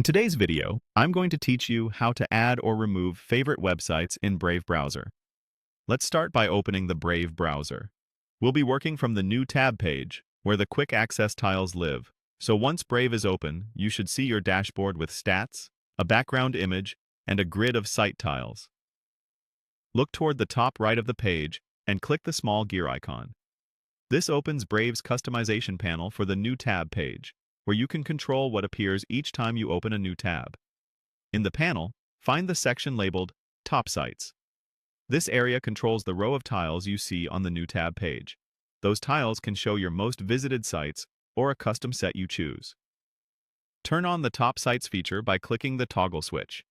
In today's video, I'm going to teach you how to add or remove favorite websites in Brave browser. Let's start by opening the Brave browser. We'll be working from the New tab page, where the quick access tiles live. So once Brave is open, you should see your dashboard with stats, a background image, and a grid of site tiles. Look toward the top right of the page and click the small gear icon. This opens Brave's customization panel for the New tab page, where you can control what appears each time you open a new tab. In the panel, find the section labeled Top Sites. This area controls the row of tiles you see on the New tab page. Those tiles can show your most visited sites or a custom set you choose. Turn on the Top Sites feature by clicking the toggle switch.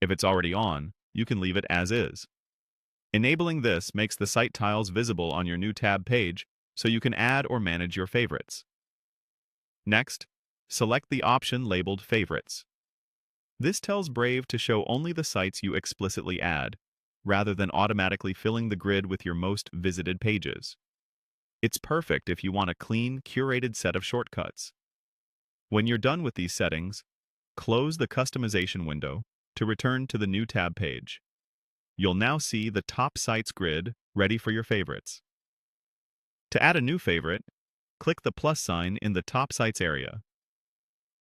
If it's already on, you can leave it as is. Enabling this makes the site tiles visible on your New tab page so you can add or manage your favorites. Next, select the option labeled Favorites. This tells Brave to show only the sites you explicitly add, rather than automatically filling the grid with your most visited pages. It's perfect if you want a clean, curated set of shortcuts. When you're done with these settings, close the customization window to return to the New tab page. You'll now see the Top Sites grid ready for your favorites. To add a new favorite, click the plus sign in the Top Sites area.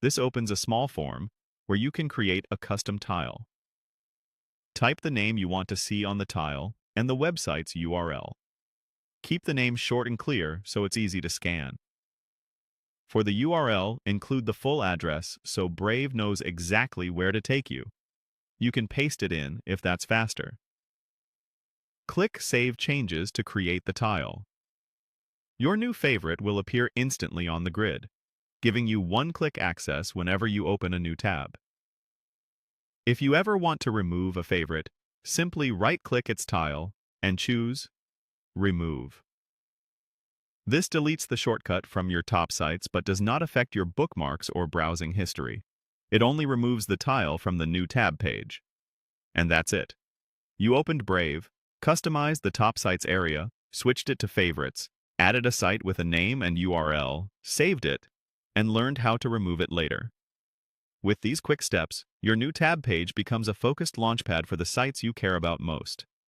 This opens a small form where you can create a custom tile. Type the name you want to see on the tile and the website's URL. Keep the name short and clear so it's easy to scan. For the URL, include the full address so Brave knows exactly where to take you. You can paste it in if that's faster. Click Save Changes to create the tile. Your new favorite will appear instantly on the grid, giving you one-click access whenever you open a new tab. If you ever want to remove a favorite, simply right-click its tile and choose Remove. This deletes the shortcut from your top sites but does not affect your bookmarks or browsing history. It only removes the tile from the New tab page. And that's it. You opened Brave, customized the Top Sites area, switched it to Favorites, added a site with a name and URL, saved it, and learned how to remove it later. With these quick steps, your New tab page becomes a focused launchpad for the sites you care about most.